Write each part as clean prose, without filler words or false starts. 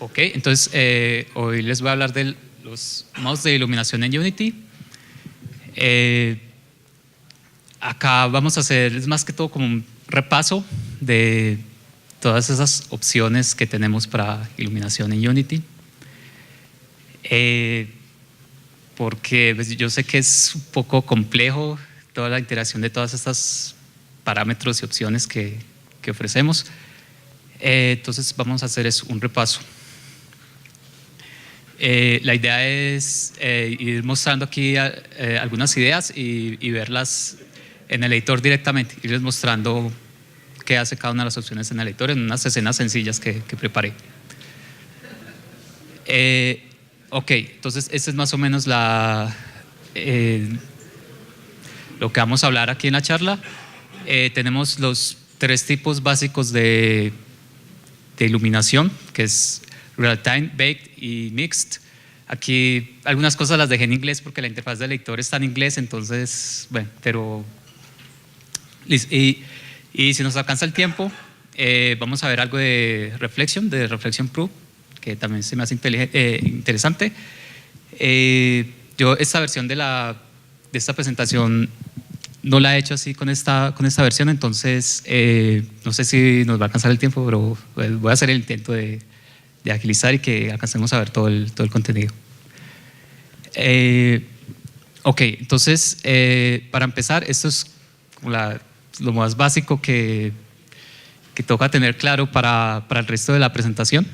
Ok, entonces hoy les voy a hablar de los modos de iluminación en Unity. Acá vamos a hacer más que todo como un repaso de todas esas opciones que tenemos para iluminación en Unity. Porque pues, yo sé que es un poco complejo toda la interacción de todas estas parámetros y opciones que ofrecemos. Entonces vamos a hacer un repaso. La idea es ir mostrando aquí algunas ideas y verlas en el editor directamente, irles mostrando qué hace cada una de las opciones en el editor en unas escenas sencillas que preparé. Ok, entonces esta es más o menos lo que vamos a hablar aquí en la charla. Tenemos los tres tipos básicos de iluminación, que es Real Time, Baked y Mixed. Aquí algunas cosas las dejé en inglés porque la interfaz del editor está en inglés, entonces, bueno, pero… Y si nos alcanza el tiempo, vamos a ver algo de Reflection Proof, que también se me hace interesante. Yo esta versión de esta presentación no la he hecho así con esta versión, entonces no sé si nos va a alcanzar el tiempo, pero voy a hacer el intento de agilizar y que alcancemos a ver todo el contenido. Ok, entonces para empezar, esto es como lo más básico que toca tener claro para el resto de la presentación.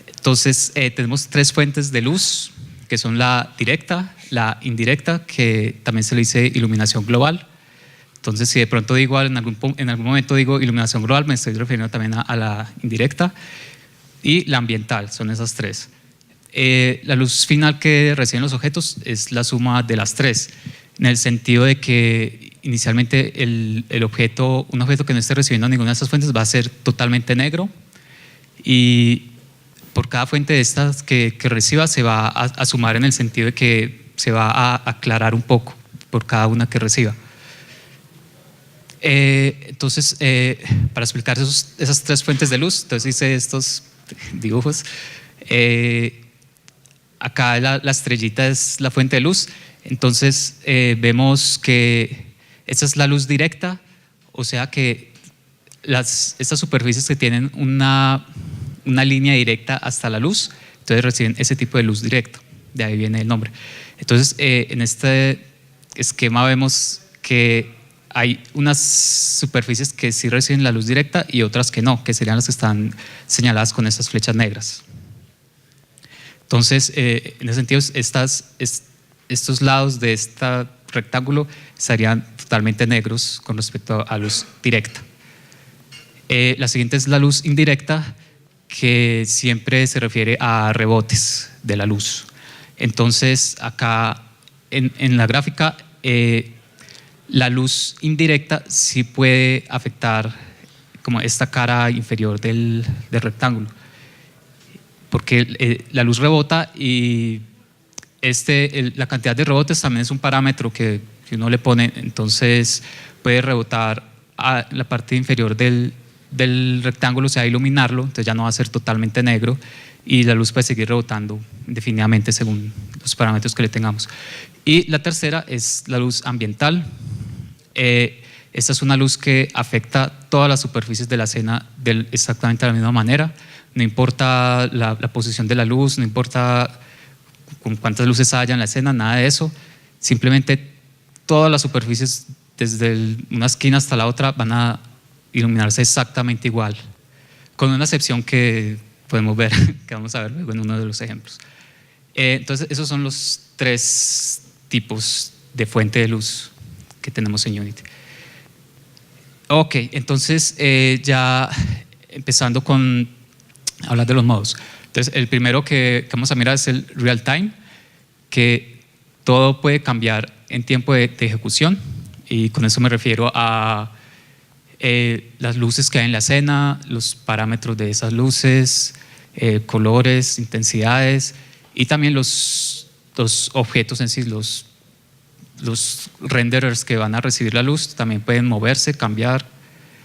Entonces tenemos tres fuentes de luz, que son la directa, la indirecta, que también se le dice iluminación global. Entonces, si de pronto digo en algún momento digo iluminación global, me estoy refiriendo también a la indirecta. Y la ambiental, son esas tres. La luz final que reciben los objetos es la suma de las tres, en el sentido de que inicialmente un objeto que no esté recibiendo ninguna de estas fuentes va a ser totalmente negro, y por cada fuente de estas que reciba se va a sumar, en el sentido de que se va a aclarar un poco por cada una que reciba. Entonces, para explicar esas tres fuentes de luz, entonces hice estos dibujos. Acá la estrellita es la fuente de luz. Entonces vemos que esta es la luz directa, o sea que estas superficies que tienen una línea directa hasta la luz, entonces reciben ese tipo de luz directa, de ahí viene el nombre. Entonces en este esquema vemos que hay unas superficies que sí reciben la luz directa y otras que no, que serían las que están señaladas con estas flechas negras. Entonces en ese sentido estos lados de este rectángulo estarían totalmente negros con respecto a luz directa. La siguiente es la luz indirecta, que siempre se refiere a rebotes de la luz. Entonces acá en la gráfica la luz indirecta sí puede afectar como esta cara inferior del rectángulo, porque la luz rebota y la cantidad de rebotes también es un parámetro que uno le pone, entonces puede rebotar a la parte inferior del rectángulo, o sea, iluminarlo, entonces ya no va a ser totalmente negro y la luz puede seguir rebotando indefinidamente según los parámetros que le tengamos. Y la tercera es la luz ambiental. Esta es una luz que afecta todas las superficies de la escena exactamente de la misma manera, no importa la posición de la luz, no importa con cuántas luces haya en la escena, nada de eso, simplemente todas las superficies desde una esquina hasta la otra van a iluminarse exactamente igual, con una excepción que podemos ver, que vamos a ver luego en uno de los ejemplos. Entonces esos son los tres tipos de fuente de luz que tenemos en Unity. Ok, entonces ya empezando con hablar de los modos. Entonces el primero que vamos a mirar es el real time, que todo puede cambiar en tiempo de ejecución, y con eso me refiero a las luces que hay en la escena, los parámetros de esas luces, colores, intensidades, y también los objetos en sí, los renderers que van a recibir la luz también pueden moverse, cambiar,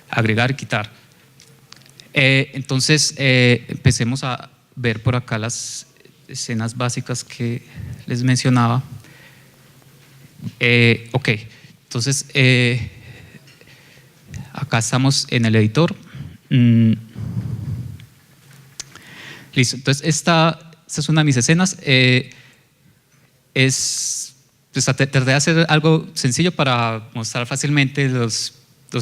agregar y quitar. Entonces, empecemos a ver por acá las escenas básicas que les mencionaba. Ok, entonces acá estamos en el editor. Listo, entonces esta es una de mis escenas. Pues, traté de hacer algo sencillo para mostrar fácilmente los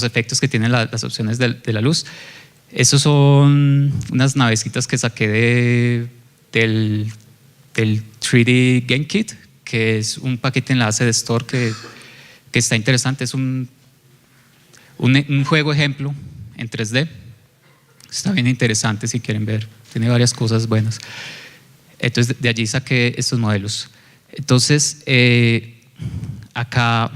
efectos que tienen las opciones de la luz. Estos son unas navecitas que saqué del 3D Game Kit, que es un paquete enlace de Store que está interesante. Es un juego ejemplo en 3D. Está bien interesante si quieren ver. Tiene varias cosas buenas. Entonces, de allí saqué estos modelos. Entonces, acá,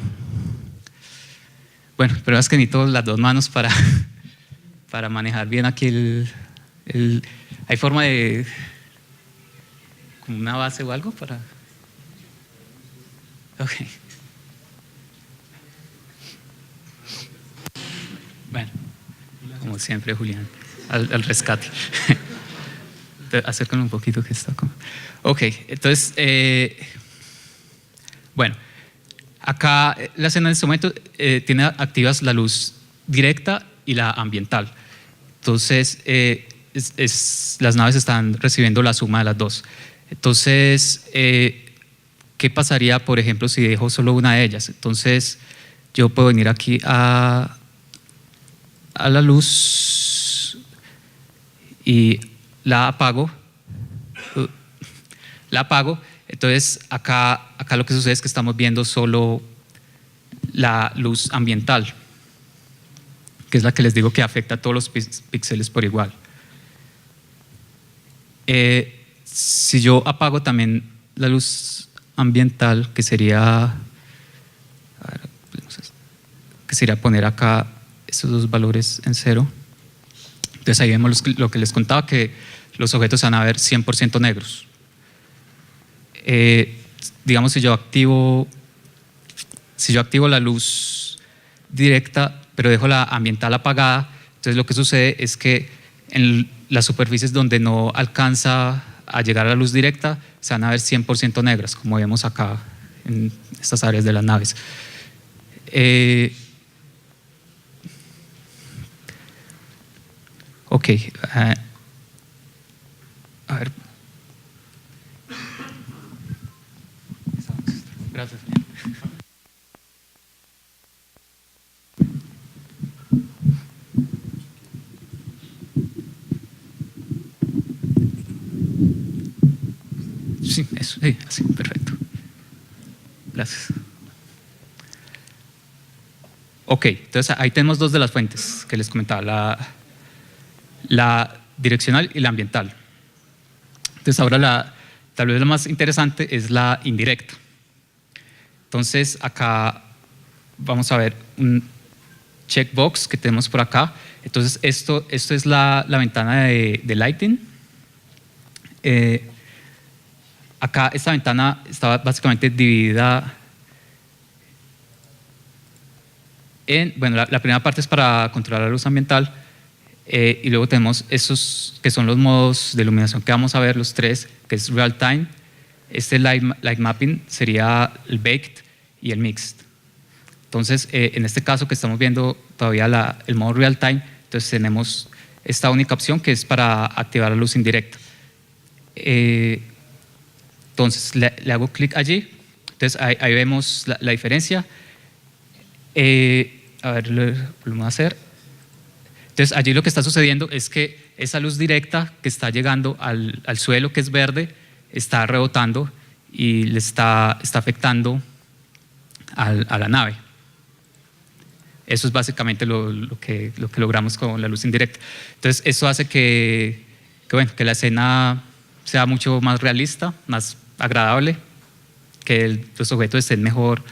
bueno, pero es que necesito las dos manos para manejar bien aquí ¿hay forma de como una base o algo para? Ok. Bueno, como siempre, Julián, al rescate. Acércame un poquito que está como. Ok, entonces, bueno, acá la escena en este momento tiene activas la luz directa y la ambiental. Entonces, las naves están recibiendo la suma de las dos. Entonces, ¿qué pasaría, por ejemplo, si dejo solo una de ellas? Entonces, yo puedo venir aquí a la luz y la apago. Entonces, acá lo que sucede es que estamos viendo solo la luz ambiental, que es la que les digo que afecta a todos los píxeles por igual. Si yo apago también la luz ambiental, que sería poner acá estos dos valores en 0, entonces ahí vemos lo que les contaba, que los objetos se van a ver 100% negros. Digamos, si yo activo la luz directa, pero dejo la ambiental apagada, entonces lo que sucede es que en las superficies donde no alcanza a llegar a la luz directa se van a ver 100% negras, como vemos acá en estas áreas de las naves. Ok, a ver. Gracias. Sí, eso, sí, así, perfecto. Gracias. Ok, entonces ahí tenemos dos de las fuentes que les comentaba, la direccional y la ambiental. Entonces ahora tal vez lo más interesante es la indirecta. Entonces acá vamos a ver un checkbox que tenemos por acá. Entonces esto es la ventana de lighting. Acá esta ventana está básicamente dividida en, bueno, la primera parte es para controlar la luz ambiental, y luego tenemos estos que son los modos de iluminación que vamos a ver, los tres, que es real time. Este light mapping sería el baked y el mixed. Entonces, en este caso que estamos viendo todavía el modo real time, entonces tenemos esta única opción que es para activar la luz indirecta. Entonces, le hago clic allí. Entonces, ahí vemos la diferencia. A ver, lo volvemos a hacer. Entonces, allí lo que está sucediendo es que esa luz directa que está llegando al suelo, que es verde, está rebotando y le está afectando a la nave. Eso es básicamente lo que logramos con la luz indirecta. Entonces, eso hace que la escena sea mucho más realista, más agradable, que los objetos estén mejor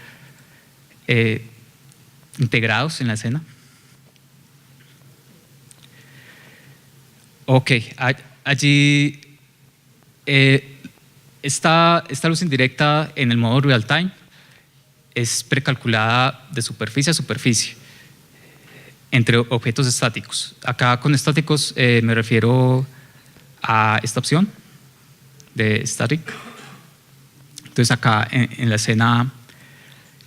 integrados en la escena. Ok, allí esta luz indirecta en el modo real time es precalculada de superficie a superficie. entre objetos estáticos. Acá con estáticos me refiero a esta opción de static. Entonces acá en la escena,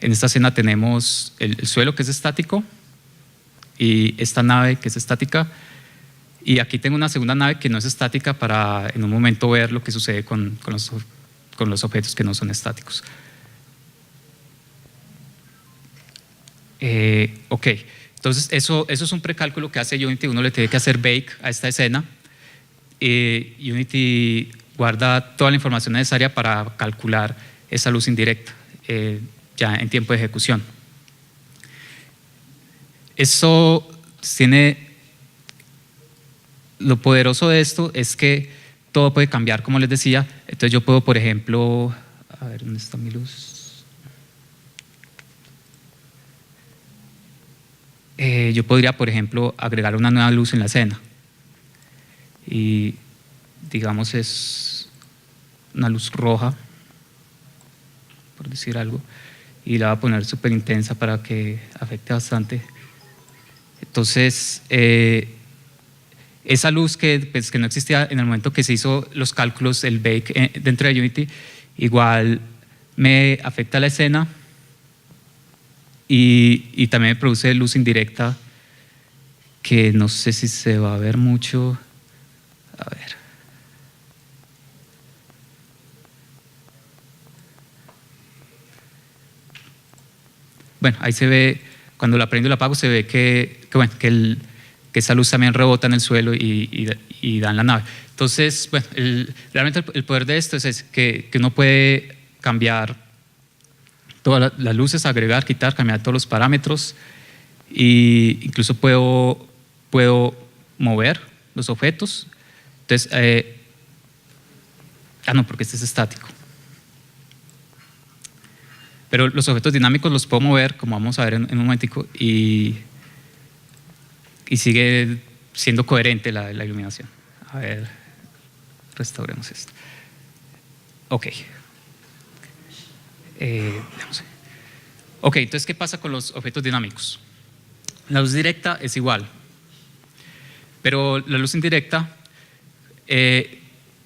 en esta escena tenemos el suelo, que es estático, y esta nave, que es estática, y aquí tengo una segunda nave que no es estática para en un momento ver lo que sucede con los objetos que no son estáticos. Ok, entonces eso es un precálculo que hace Unity. Uno le tiene que hacer bake a esta escena. Unity guarda toda la información necesaria para calcular esa luz indirecta ya en tiempo de ejecución. Eso tiene… Lo poderoso de esto es que todo puede cambiar, como les decía. Entonces yo puedo, por ejemplo… A ver, ¿dónde está mi luz? Yo podría, por ejemplo, agregar una nueva luz en la escena. Y digamos es una luz roja, por decir algo, y la voy a poner súper intensa para que afecte bastante. Entonces, esa luz que no existía en el momento que se hizo los cálculos, el bake dentro de Unity, igual me afecta la escena y también me produce luz indirecta que no sé si se va a ver mucho. A ver. Bueno, ahí se ve, cuando la prendo y la apago, se ve que esa luz también rebota en el suelo y da en la nave. Entonces, bueno, realmente el poder de esto es que uno puede cambiar todas las luces, agregar, quitar, cambiar todos los parámetros, e incluso puedo mover los objetos. Entonces, no, porque este es estático. Pero los objetos dinámicos los puedo mover, como vamos a ver en un momentico, y sigue siendo coherente la iluminación. A ver, restauremos esto. Ok. Ok, entonces, ¿qué pasa con los objetos dinámicos? La luz directa es igual, pero la luz indirecta,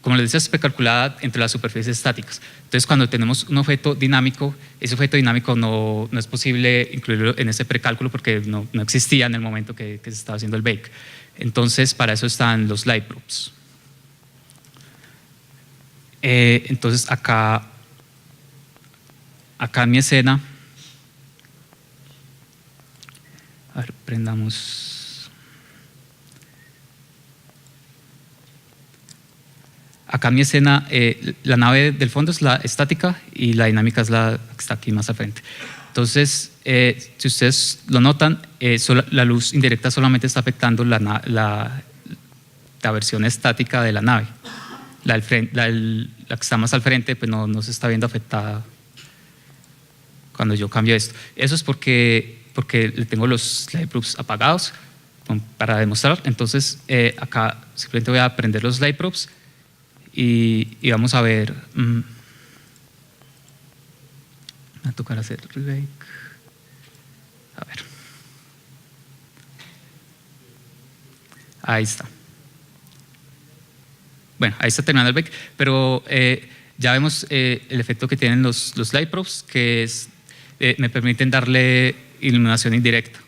como les decía, es precalculada entre las superficies estáticas. Entonces, cuando tenemos un objeto dinámico, ese objeto dinámico no es posible incluirlo en ese precálculo porque no existía en el momento que se estaba haciendo el bake. Entonces, para eso están los light proofs. Entonces, acá en mi escena, a ver, prendamos. Acá en mi escena, la nave del fondo es la estática y la dinámica es la que está aquí más al frente. Entonces, si ustedes lo notan, la luz indirecta solamente está afectando la versión estática de la nave. La que está más al frente pues no se está viendo afectada cuando yo cambio esto. Eso es porque le tengo los light proofs apagados para demostrar. Entonces, acá simplemente voy a prender los light proofs y vamos a ver. Me va a tocar hacer rebake. A ver. Ahí está. Bueno, ahí está terminando el bake, pero ya vemos el efecto que tienen los light proofs, que es, me permiten darle iluminación indirecta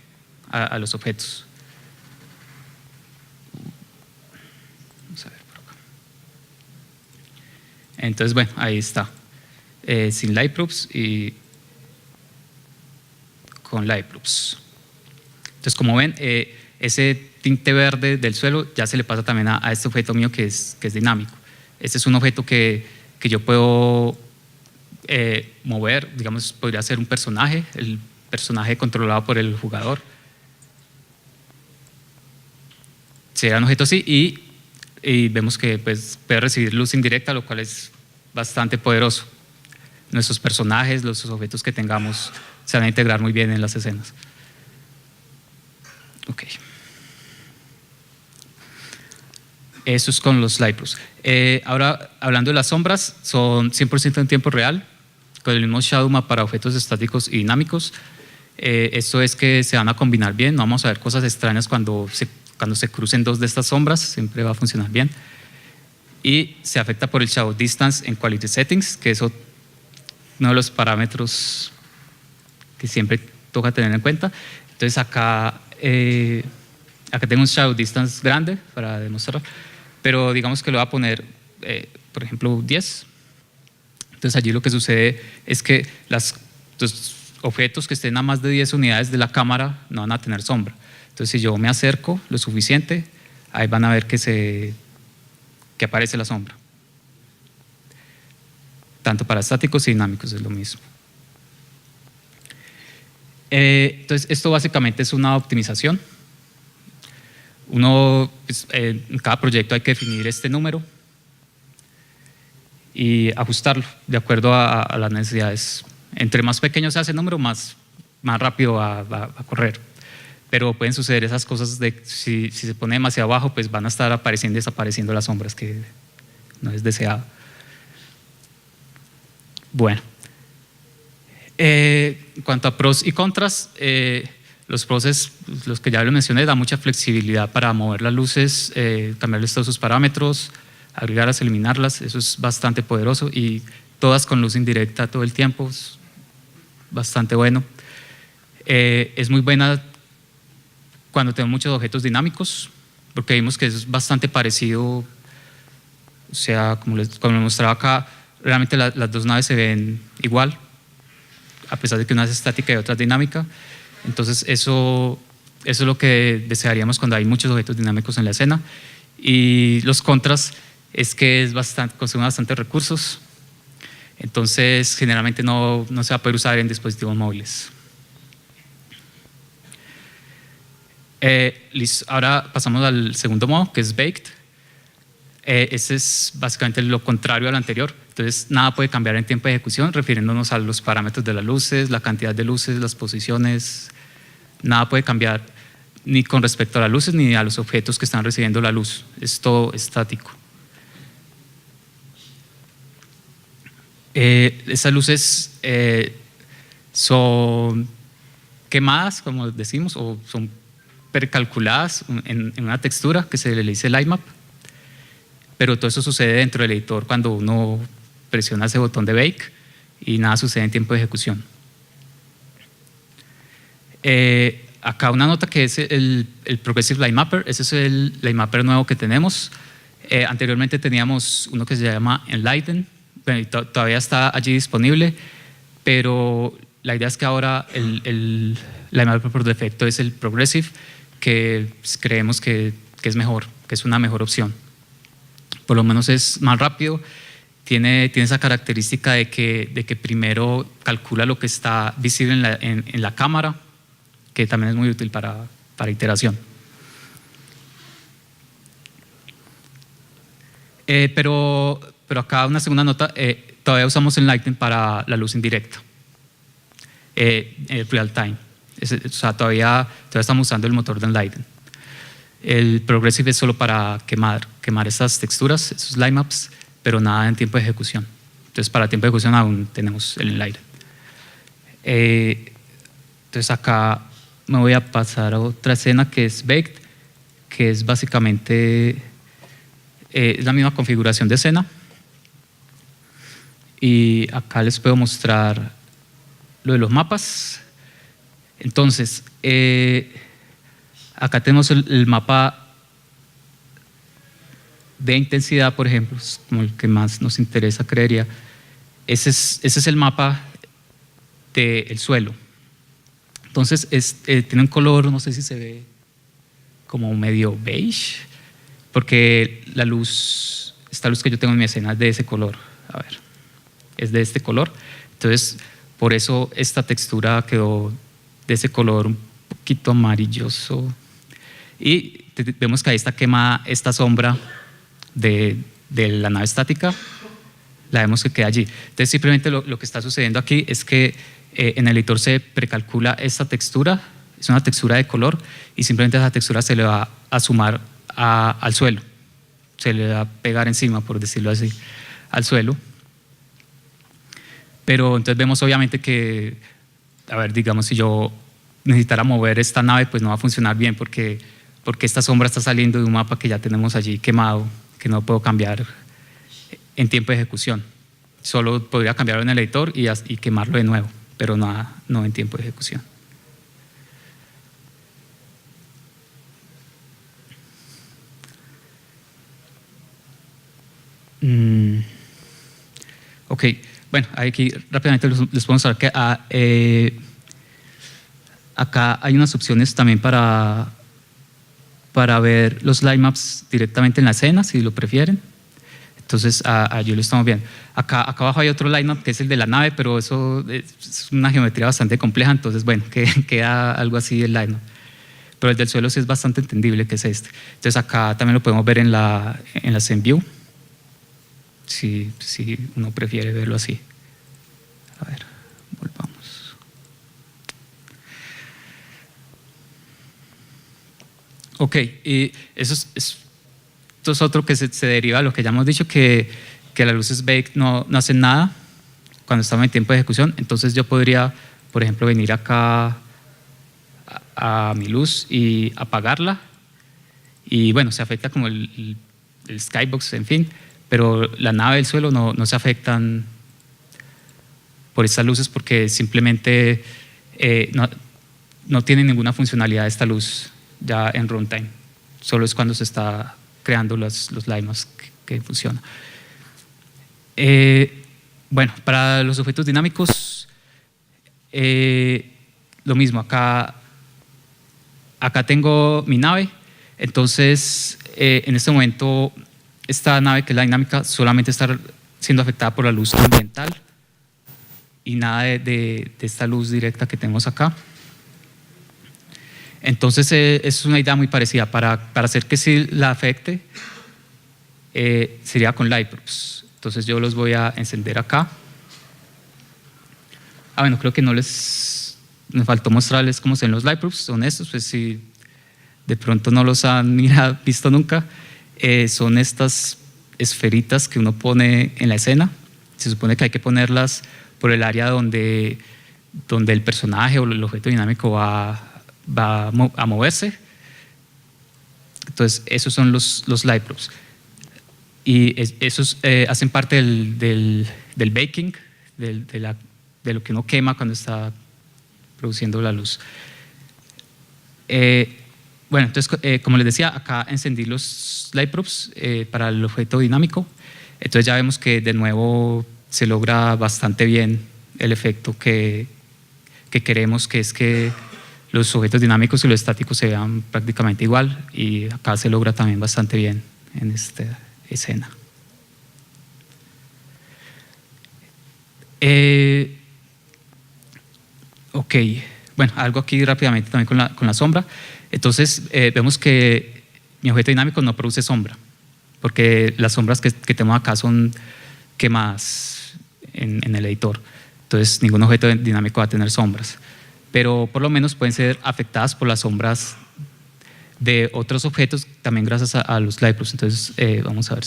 a los objetos. Vamos a ver por acá. Entonces, bueno, ahí está. Sin light proofs y con light proofs. Entonces, como ven, ese tinte verde del suelo ya se le pasa también a este objeto mío que es dinámico. Este es un objeto que yo puedo mover, digamos, podría ser un personaje, el personaje controlado por el jugador. Sería un objeto así y vemos que pues, puede recibir luz indirecta, lo cual es bastante poderoso. Nuestros personajes, los objetos que tengamos, se van a integrar muy bien en las escenas. Ok. Eso es con los light proofs. Ahora, hablando de las sombras, son 100% en tiempo real, con el mismo shadow map para objetos estáticos y dinámicos. Esto es que se van a combinar bien, no vamos a ver cosas extrañas cuando se crucen dos de estas sombras, siempre va a funcionar bien. Y se afecta por el shadow distance en quality settings, que es uno de los parámetros que siempre toca tener en cuenta. Entonces acá tengo un shadow distance grande para demostrar, pero digamos que lo voy a poner, por ejemplo, 10. Entonces allí lo que sucede es que los objetos que estén a más de 10 unidades de la cámara no van a tener sombra. Entonces si yo me acerco lo suficiente, ahí van a ver que aparece la sombra. Tanto para estáticos y dinámicos es lo mismo. Entonces esto básicamente es una optimización. En cada proyecto hay que definir este número y ajustarlo de acuerdo a las necesidades. Entre más pequeño sea ese número, más rápido va a correr. Pero pueden suceder esas cosas de si se pone demasiado bajo, pues van a estar apareciendo y desapareciendo las sombras, que no es deseado. Bueno, en cuanto a pros y contras, los pros es los que ya lo mencioné, da mucha flexibilidad para mover las luces, cambiarles todos sus parámetros, agregarlas, eliminarlas, eso es bastante poderoso, y todas con luz indirecta todo el tiempo, es bastante bueno. Es muy buena cuando tengo muchos objetos dinámicos, porque vimos que es bastante parecido, o sea, como les mostraba acá, realmente las dos naves se ven igual, a pesar de que una es estática y otra es dinámica. Entonces eso es lo que desearíamos cuando hay muchos objetos dinámicos en la escena. Y los contras es que consume bastantes recursos, entonces generalmente no se va a poder usar en dispositivos móviles. Listo. Ahora pasamos al segundo modo, que es Baked. Ese es básicamente lo contrario al anterior. Entonces nada puede cambiar en tiempo de ejecución, refiriéndonos a los parámetros de las luces, la cantidad de luces, las posiciones. Nada puede cambiar ni con respecto a las luces ni a los objetos que están recibiendo la luz. Es todo estático. Esas luces son quemadas, como decimos, o son precalculadas en una textura que se le dice Lightmap, pero todo eso sucede dentro del editor cuando uno presiona ese botón de Bake y nada sucede en tiempo de ejecución. Acá una nota que es el Progressive Lightmapper. Ese es el Lightmapper nuevo que tenemos. Anteriormente teníamos uno que se llama Enlighten, todavía está allí disponible, pero la idea es que ahora el Lightmapper por defecto es el Progressive, que creemos que es mejor, que es una mejor opción. Por lo menos es más rápido, tiene esa característica de que primero calcula lo que está visible en la cámara, que también es muy útil para iteración. Pero acá una segunda nota, todavía usamos Enlighten para la luz indirecta, real time. O sea, todavía estamos usando el motor de Enlighten. El Progressive es solo para quemar esas texturas, esos lightmaps, pero nada en tiempo de ejecución. Entonces para tiempo de ejecución aún tenemos el Enlighten. Entonces acá me voy a pasar a otra escena que es Baked, que es básicamente es la misma configuración de escena. Y acá les puedo mostrar lo de los mapas. Entonces, acá tenemos el mapa de intensidad, por ejemplo, es como el que más nos interesa, creería. Ese es el mapa del suelo. Entonces, tiene un color, no sé si se ve como medio beige, porque esta luz que yo tengo en mi escena es de ese color. A ver, es de este color. Entonces, por eso esta textura quedó de ese color un poquito amarilloso. Y vemos que ahí está quemada esta sombra de la nave estática, la vemos que queda allí. Entonces simplemente lo que está sucediendo aquí es que en el editor se precalcula esta textura, es una textura de color, y simplemente esa textura se le va a sumar al suelo, se le va a pegar encima, por decirlo así, al suelo. Pero entonces vemos obviamente que, a ver, digamos, si yo necesitara mover esta nave, pues no va a funcionar bien porque esta sombra está saliendo de un mapa que ya tenemos allí quemado, que no puedo cambiar en tiempo de ejecución. Solo podría cambiarlo en el editor y quemarlo de nuevo, pero no en tiempo de ejecución. Ok, bueno, aquí rápidamente les puedo mostrar que acá hay unas opciones también para ver los line maps directamente en la escena, si lo prefieren. Entonces, allí lo estamos viendo. Acá abajo hay otro line map que es el de la nave, pero eso es una geometría bastante compleja, entonces, bueno, queda algo así el line map. Pero el del suelo sí es bastante entendible, que es este. Entonces, acá también lo podemos ver en la Scene View, si uno prefiere verlo así. A ver, volvamos. Ok, y esto es otro que se deriva de lo que ya hemos dicho, que las luces baked no hacen nada cuando estamos en tiempo de ejecución. Entonces yo podría, por ejemplo, venir acá a mi luz y apagarla. Y bueno, se afecta como el skybox, en fin, pero la nave del suelo no se afectan por estas luces porque simplemente no tiene ninguna funcionalidad esta luz ya en runtime. Solo es cuando se está creando los line-ups que funciona. Bueno, para los objetos dinámicos, lo mismo. Acá tengo mi nave. Entonces, en este momento, esta nave que es la dinámica solamente está siendo afectada por la luz ambiental y nada de esta luz directa que tenemos acá. Entonces, es una idea muy parecida. Para hacer que sí la afecte, sería con light props. Entonces, yo los voy a encender acá. Bueno, creo que me faltó mostrarles cómo se ven los light props. Son estos, pues si de pronto no los han visto nunca, son estas esferitas que uno pone en la escena. Se supone que hay que ponerlas por el área donde el personaje o el objeto dinámico va a moverse. Entonces, esos son los light props. Y esos hacen parte del baking, de lo que uno quema cuando está produciendo la luz. Bueno, entonces, como les decía, acá encendí los light props para el objeto dinámico. Entonces ya vemos que de nuevo se logra bastante bien el efecto que queremos, que es que los objetos dinámicos y los estáticos se vean prácticamente igual, y acá se logra también bastante bien en esta escena. Ok, bueno, algo aquí rápidamente también con la sombra. Entonces vemos que mi objeto dinámico no produce sombra, porque las sombras que tenemos acá son quemadas en el editor. Entonces ningún objeto dinámico va a tener sombras, pero por lo menos pueden ser afectadas por las sombras de otros objetos, también gracias a los light props. Entonces vamos a ver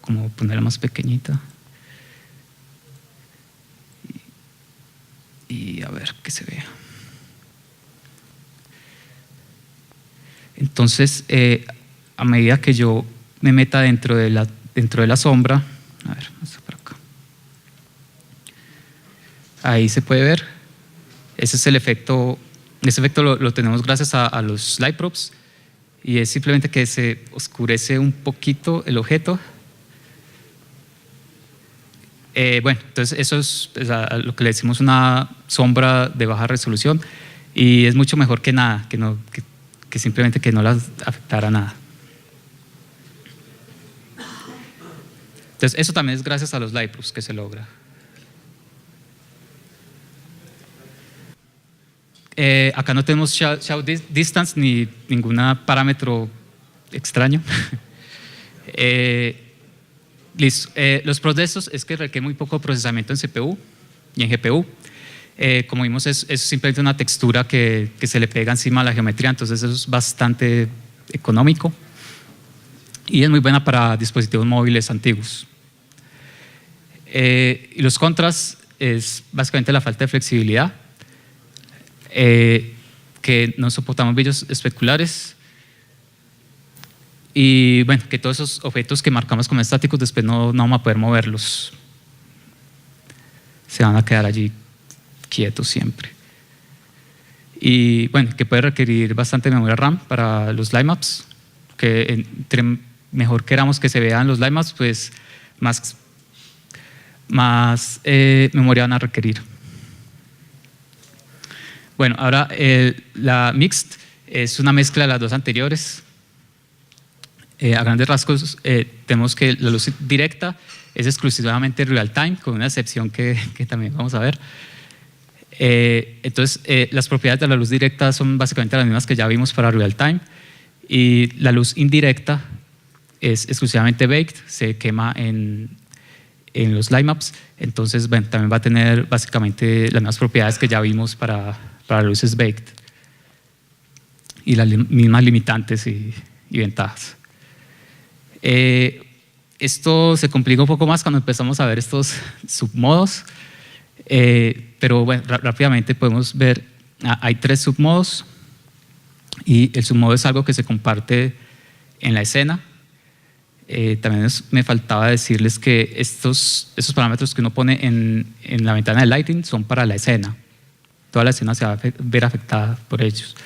cómo ponerla más pequeñita y a ver que se vea. Entonces, a medida que yo me meta dentro de la sombra, a ver, vamos por acá. Ahí se puede ver. Ese es el efecto. Ese efecto lo tenemos gracias a los light props, y es simplemente que se oscurece un poquito el objeto. Bueno, entonces eso es lo que le decimos una sombra de baja resolución, y es mucho mejor que nada, que simplemente que no las afectara nada. Entonces eso también es gracias a los light props que se logra. Acá no tenemos shadow distance ni ningún parámetro extraño. Listo. Los pros de estos es que requiere muy poco procesamiento en CPU y en GPU. Como vimos, es simplemente una textura que se le pega encima a la geometría, entonces eso es bastante económico y es muy buena para dispositivos móviles antiguos. Y los contras es básicamente la falta de flexibilidad. que no soportamos brillos especulares y bueno, que todos esos objetos que marcamos como estáticos después no vamos a poder moverlos, se van a quedar allí quietos siempre. Y bueno, que puede requerir bastante memoria RAM para los line-maps, que entre mejor queramos que se vean los line-maps, pues más memoria van a requerir. Bueno, ahora la mixed es una mezcla de las dos anteriores. A grandes rasgos tenemos que la luz directa es exclusivamente real time, con una excepción que también vamos a ver. Entonces, las propiedades de la luz directa son básicamente las mismas que ya vimos para real time, y la luz indirecta es exclusivamente baked, se quema en los line maps. Entonces, bueno, también va a tener básicamente las mismas propiedades que ya vimos para luces baked y las mismas limitantes y ventajas. Esto se complica un poco más cuando empezamos a ver estos submodos, pero bueno, rápidamente podemos ver, hay 3 submodos, y el submodo es algo que se comparte en la escena. También me faltaba decirles que esos parámetros que uno pone en la ventana de lighting son para la escena. Toda la escena se va a ver afectada por ellos.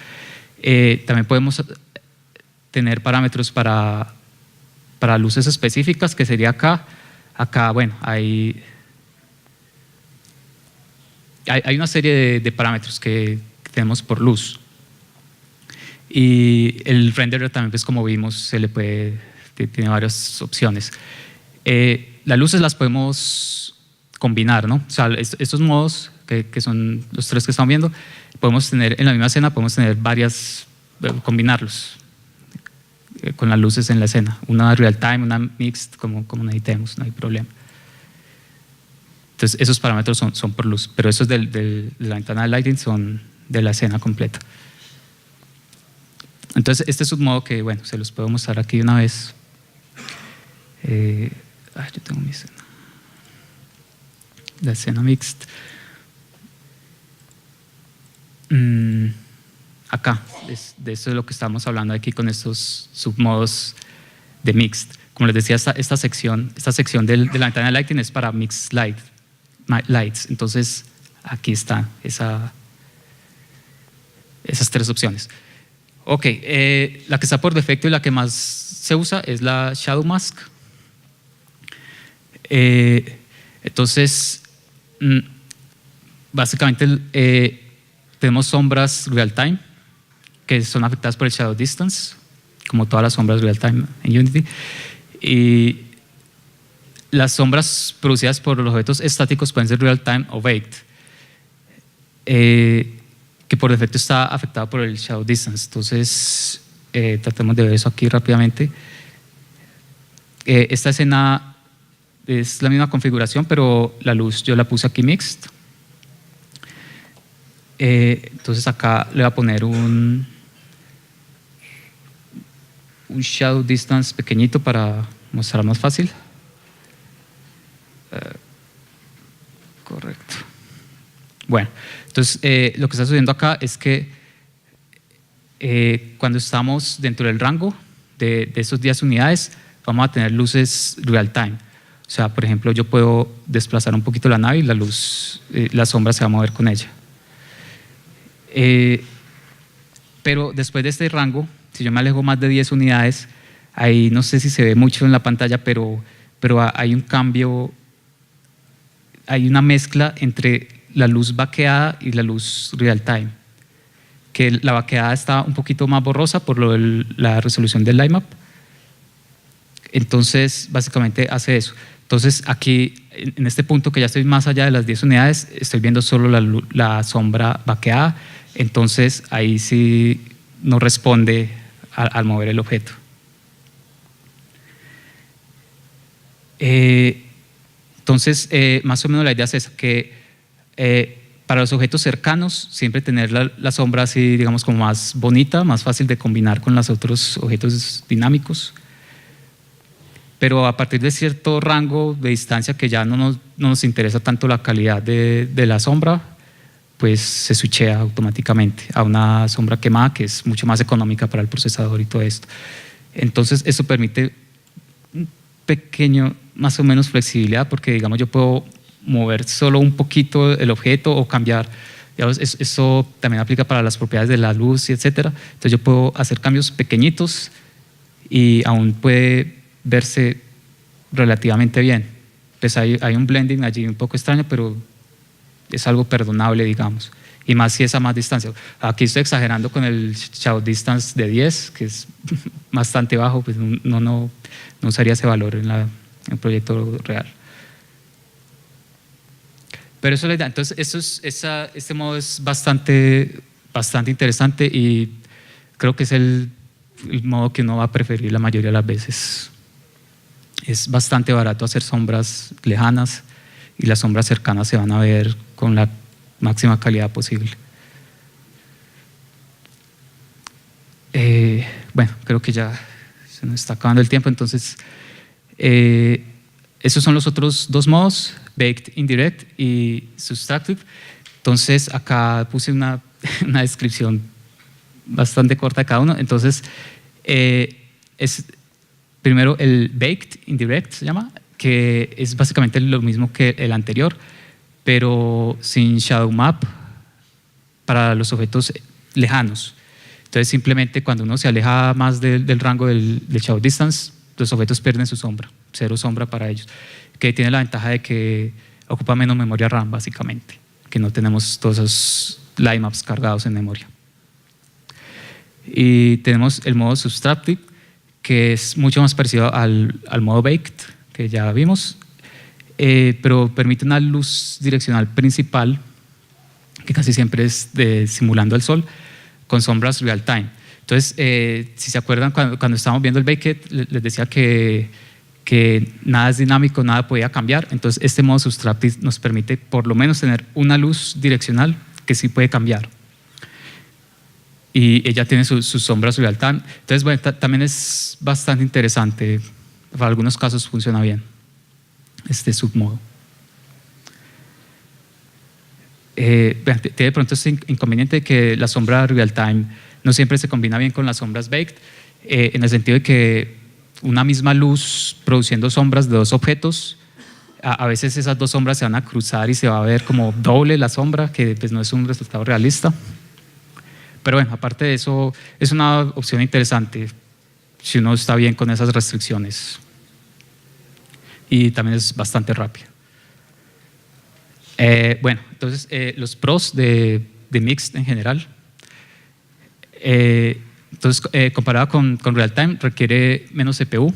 También podemos tener parámetros para luces específicas, que sería acá. Acá, bueno, hay una serie de parámetros que tenemos por luz. Y el renderer también, pues como vimos, tiene varias opciones. Las luces las podemos combinar, ¿no? O sea, estos modos que son los 3 que estamos viendo, podemos tener en la misma escena, podemos tener combinarlos con las luces en la escena. Una real time, una mixed, como necesitemos, no hay problema. Entonces, esos parámetros son por luz, pero esos de la ventana de lighting son de la escena completa. Entonces, este submodo que, bueno, se los puedo mostrar aquí una vez. Yo tengo mi escena. La escena mixed. Acá, de eso es lo que estamos hablando aquí con estos submodos de mixed. Como les decía, esta sección de la ventana de lighting es para mixed lights. Entonces, aquí están esas 3 opciones. Ok, la que está por defecto y la que más se usa es la Shadow Mask. Entonces, básicamente tenemos sombras real time que son afectadas por el shadow distance, como todas las sombras real time en Unity. Y las sombras producidas por los objetos estáticos pueden ser real time o baked, que por defecto está afectada por el shadow distance. Entonces, tratemos de ver eso aquí rápidamente. Esta escena es la misma configuración, pero la luz yo la puse aquí mixed. Entonces acá le voy a poner un shadow distance pequeñito para mostrar más fácil. Correcto. Bueno, entonces lo que está sucediendo acá es que cuando estamos dentro del rango de esos 10 unidades, vamos a tener luces real time. O sea, por ejemplo, yo puedo desplazar un poquito la nave y la sombra se va a mover con ella. Pero después de este rango, si yo me alejo más de 10 unidades, ahí no sé si se ve mucho en la pantalla, pero hay un cambio, hay una mezcla entre la luz vaqueada y la luz real time, que la vaqueada está un poquito más borrosa por la resolución del line map. Entonces, básicamente hace eso. Entonces, aquí, en este punto que ya estoy más allá de las 10 unidades, estoy viendo solo la sombra vaqueada. Entonces, ahí sí no responde al mover el objeto. Entonces, más o menos la idea es esa, que para los objetos cercanos, siempre tener la sombra así, digamos, como más bonita, más fácil de combinar con los otros objetos dinámicos. Pero a partir de cierto rango de distancia que ya no nos interesa tanto la calidad de la sombra, pues se switchea automáticamente a una sombra quemada que es mucho más económica para el procesador y todo esto. Entonces eso permite un pequeño, más o menos flexibilidad, porque digamos yo puedo mover solo un poquito el objeto o cambiar. Digamos, eso también aplica para las propiedades de la luz y etcétera. Entonces yo puedo hacer cambios pequeñitos y aún puede verse relativamente bien. Pues hay un blending allí un poco extraño, pero es algo perdonable, digamos. Y más si es a más distancia. Aquí estoy exagerando con el shadow distance de 10, que es bastante bajo, pues no usaría ese valor en el proyecto real. Pero eso es la idea. Entonces, este modo es bastante interesante y creo que es el modo que uno va a preferir la mayoría de las veces. Es bastante barato hacer sombras lejanas y las sombras cercanas se van a ver con la máxima calidad posible. Bueno, creo que ya se nos está acabando el tiempo, entonces esos son los otros dos modos, Baked, Indirect y Subtractive. Entonces acá puse una descripción bastante corta de cada uno. Entonces es primero el Baked Indirect se llama, que es básicamente lo mismo que el anterior, pero sin shadow map para los objetos lejanos. Entonces simplemente cuando uno se aleja más del rango del shadow distance, los objetos pierden su sombra, cero sombra para ellos, que tiene la ventaja de que ocupa menos memoria RAM básicamente, que no tenemos todos esos line maps cargados en memoria. Y tenemos el modo Subtractive, que es mucho más parecido al modo Baked, que ya vimos, pero permite una luz direccional principal, que casi siempre es simulando el sol, con sombras real time. Entonces, si se acuerdan, cuando estábamos viendo el Baked, les decía que nada es dinámico, nada podía cambiar. Entonces, este modo Subtractive nos permite por lo menos tener una luz direccional que sí puede cambiar. Y ella tiene sus sombras real time. Entonces, bueno, también es bastante interesante. Para algunos casos funciona bien este submodo. Tiene de pronto este inconveniente de que la sombra real time no siempre se combina bien con las sombras baked, en el sentido de que una misma luz produciendo sombras de dos objetos, a veces esas dos sombras se van a cruzar y se va a ver como doble la sombra, que pues no es un resultado realista. Pero bueno, aparte de eso, es una opción interesante si uno está bien con esas restricciones. Y también es bastante rápido. Bueno, entonces los pros de Mixed en general. Entonces, comparado con Realtime, requiere menos CPU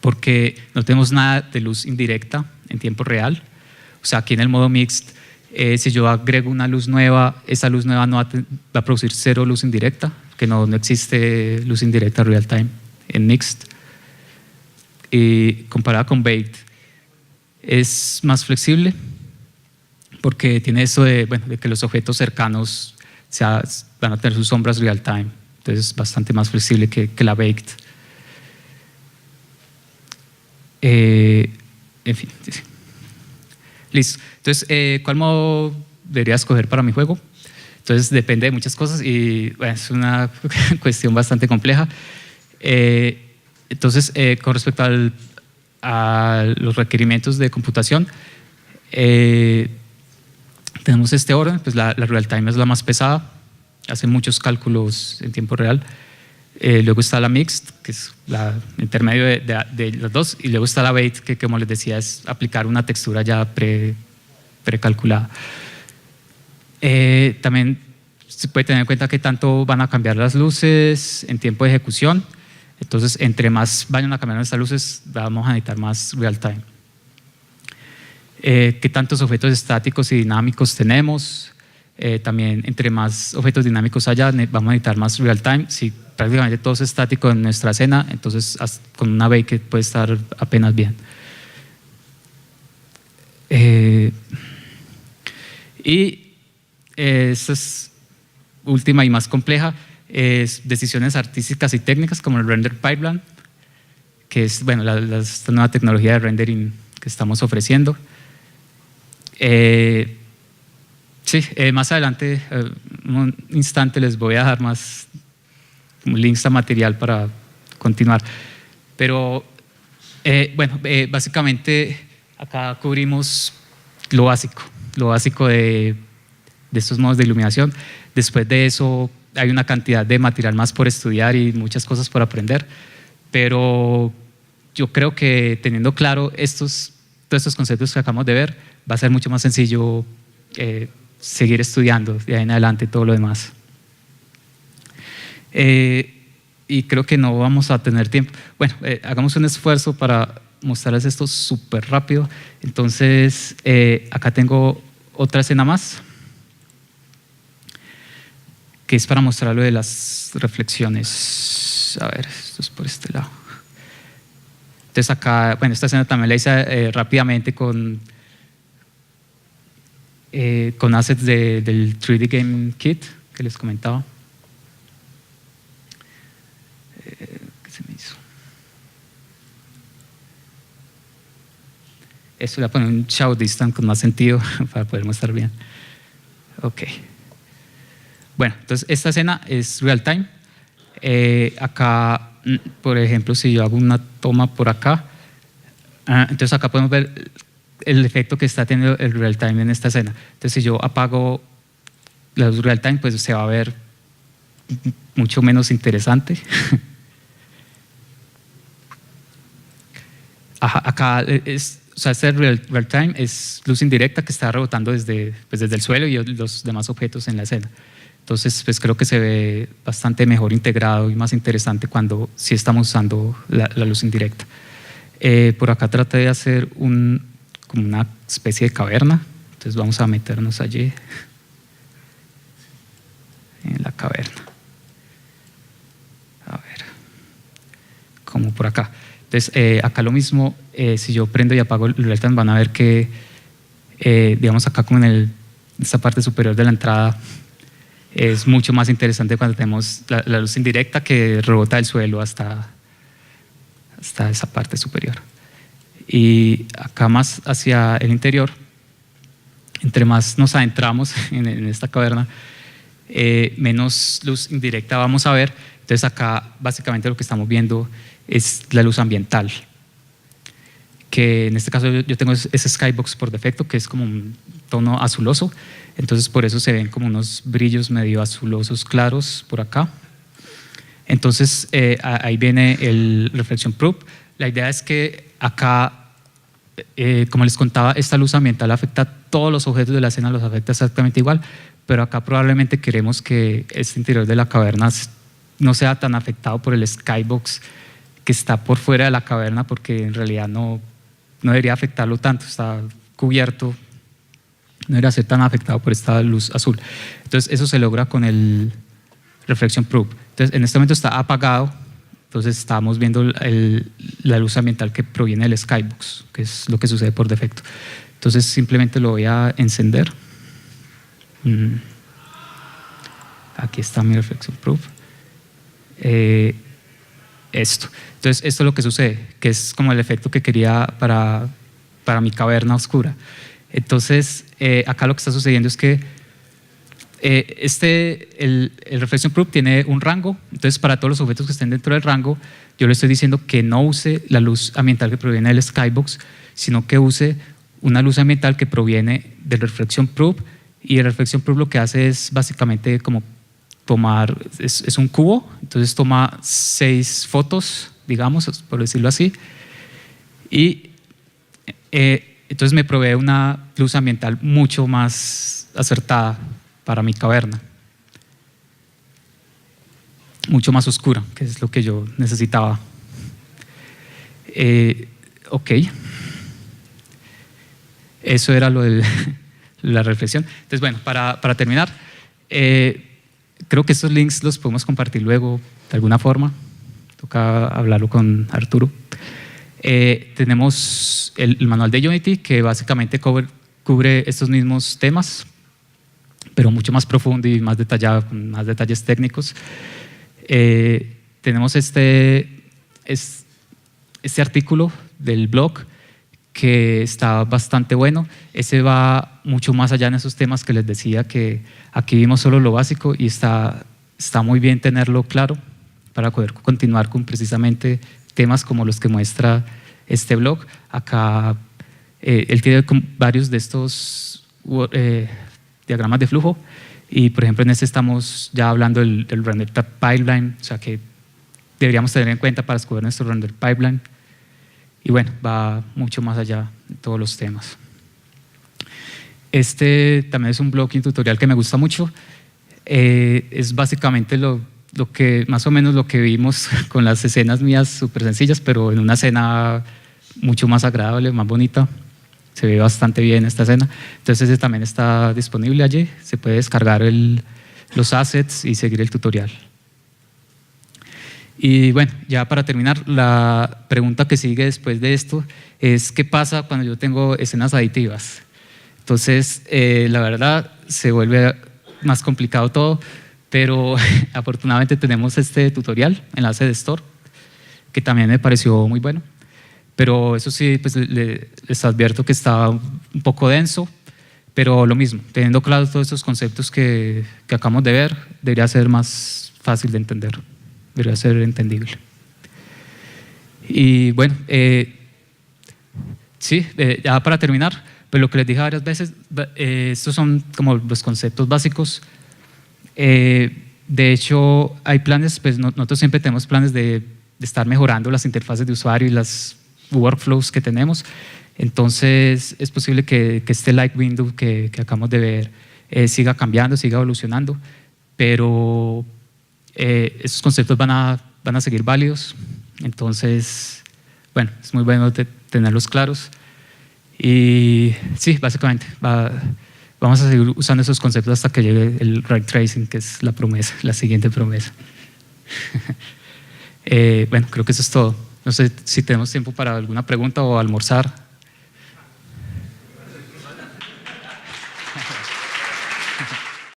porque no tenemos nada de luz indirecta en tiempo real. O sea, aquí en el modo Mixed, si yo agrego una luz nueva, esa luz nueva no va a producir cero luz indirecta, que no existe luz indirecta Realtime en Mixed. Y comparado con Baked, es más flexible porque tiene eso de que los objetos cercanos van a tener sus sombras real time, entonces es bastante más flexible que la Baked. En fin, sí. Listo. Entonces, ¿cuál modo debería escoger para mi juego? Entonces depende de muchas cosas y bueno, es una cuestión bastante compleja. Entonces, con respecto a los requerimientos de computación, tenemos este orden, pues la real time es la más pesada, hace muchos cálculos en tiempo real. Luego está la mixed, que es la intermedio de los dos, y luego está la baked, que como les decía es aplicar una textura ya precalculada. También se puede tener en cuenta que tanto van a cambiar las luces en tiempo de ejecución. Entonces, entre más vayan a cambiar nuestras luces, vamos a necesitar más real time. ¿Qué tantos objetos estáticos y dinámicos tenemos? También, entre más objetos dinámicos haya, vamos a necesitar más real time. Si prácticamente todo es estático en nuestra escena, entonces con una baked puede estar apenas bien. Y esta es última y más compleja. Decisiones artísticas y técnicas como el render pipeline, que es esta nueva tecnología de rendering que estamos ofreciendo. Sí, más adelante, un instante, les voy a dar más links a material para continuar. Pero bueno, básicamente acá cubrimos lo básico de estos modos de iluminación. Después de eso hay una cantidad de material más por estudiar y muchas cosas por aprender, pero yo creo que teniendo claro todos estos conceptos que acabamos de ver, va a ser mucho más sencillo seguir estudiando de ahí en adelante todo lo demás. Y creo que no vamos a tener tiempo. Bueno, hagamos un esfuerzo para mostrarles esto súper rápido. Entonces, acá tengo otra escena más, que es para mostrar lo de las reflexiones. A ver, esto es por este lado. Entonces acá, bueno, esta escena también la hice rápidamente con assets del 3D Game Kit que les comentaba. ¿Qué se me hizo? Esto le voy a poner un shadow distance con más sentido para poder mostrar bien. Ok. Bueno, entonces esta escena es real time. Acá, por ejemplo, si yo hago una toma por acá, entonces acá podemos ver el efecto que está teniendo el real time en esta escena. Entonces, si yo apago la luz real time, pues se va a ver mucho menos interesante. Ajá, acá o sea, este real time es luz indirecta que está rebotando desde el suelo y los demás objetos en la escena. Entonces, pues creo que se ve bastante mejor integrado y más interesante cuando sí estamos usando la luz indirecta. Por acá traté de hacer como una especie de caverna. Entonces vamos a meternos allí en la caverna. A ver, como por acá. Entonces, acá lo mismo, si yo prendo y apago el real time, van a ver que, digamos, acá como en esta parte superior de la entrada, es mucho más interesante cuando tenemos la luz indirecta que rebota del suelo hasta esa parte superior. Y acá más hacia el interior, entre más nos adentramos en esta caverna, menos luz indirecta vamos a ver. Entonces acá básicamente lo que estamos viendo es la luz ambiental, que en este caso yo tengo ese skybox por defecto, que es como un tono azuloso. Entonces por eso se ven como unos brillos medio azulosos claros por acá. Entonces ahí viene el Reflection Proof. La idea es que acá, como les contaba, esta luz ambiental afecta a todos los objetos de la escena, los afecta exactamente igual, pero acá probablemente queremos que este interior de la caverna no sea tan afectado por el skybox que está por fuera de la caverna, porque en realidad no debería afectarlo tanto, está cubierto, no debería ser tan afectado por esta luz azul. Entonces eso se logra con el Reflection Proof. Entonces en este momento está apagado, entonces estamos viendo la luz ambiental que proviene del skybox, que es lo que sucede por defecto. Entonces simplemente lo voy a encender. Aquí está mi Reflection Proof. Esto. Entonces esto es lo que sucede, que es como el efecto que quería para mi caverna oscura. Entonces acá lo que está sucediendo es que el Reflection Proof tiene un rango. Entonces para todos los objetos que estén dentro del rango, yo le estoy diciendo que no use la luz ambiental que proviene del skybox, sino que use una luz ambiental que proviene del Reflection Proof. Y el Reflection Proof lo que hace es básicamente como tomar, es un cubo, entonces toma 6 fotos, digamos, por decirlo así, y entonces me provee una luz ambiental mucho más acertada para mi caverna, mucho más oscura, que es lo que yo necesitaba. Ok, eso era lo de la reflexión. Entonces, bueno, para terminar, creo que estos links los podemos compartir luego de alguna forma. Toca hablarlo con Arturo. Tenemos el manual de Unity, que básicamente cubre estos mismos temas, pero mucho más profundo y más detallado, con más detalles técnicos. Tenemos este artículo del blog que está bastante bueno. Ese va mucho más allá en esos temas que les decía, que aquí vimos solo lo básico y está muy bien tenerlo claro para poder continuar con precisamente temas como los que muestra este blog. Acá él tiene varios de estos diagramas de flujo y, por ejemplo, en este estamos ya hablando del render pipeline, o sea que deberíamos tener en cuenta para escoger nuestro render pipeline. Y bueno, va mucho más allá de todos los temas. Este también es un blog y un tutorial que me gusta mucho. Es básicamente lo que, más o menos lo que vimos con las escenas mías súper sencillas, pero en una escena mucho más agradable, más bonita. Se ve bastante bien esta escena. Entonces ese también está disponible allí. Se puede descargar los assets y seguir el tutorial. Y bueno, ya para terminar, la pregunta que sigue después de esto es ¿qué pasa cuando yo tengo escenas aditivas? Entonces, la verdad, se vuelve más complicado todo, pero afortunadamente tenemos este tutorial, enlace de Store, que también me pareció muy bueno. Pero eso sí, pues les advierto que está un poco denso, pero lo mismo, teniendo claros todos estos conceptos que acabamos de ver, debería ser más fácil de entender. Debería ser entendible. Y bueno, sí, ya para terminar, pues lo que les dije varias veces, estos son como los conceptos básicos. De hecho, hay planes, pues nosotros siempre tenemos planes de estar mejorando las interfaces de usuario y las workflows que tenemos. Entonces, es posible que este light window que acabamos de ver siga cambiando, siga evolucionando, pero estos conceptos van a seguir válidos. Entonces, bueno, es muy bueno tenerlos claros. Y sí, básicamente, vamos a seguir usando esos conceptos hasta que llegue el ray tracing, que es la promesa, la siguiente promesa. Bueno, creo que eso es todo. No sé si tenemos tiempo para alguna pregunta o almorzar.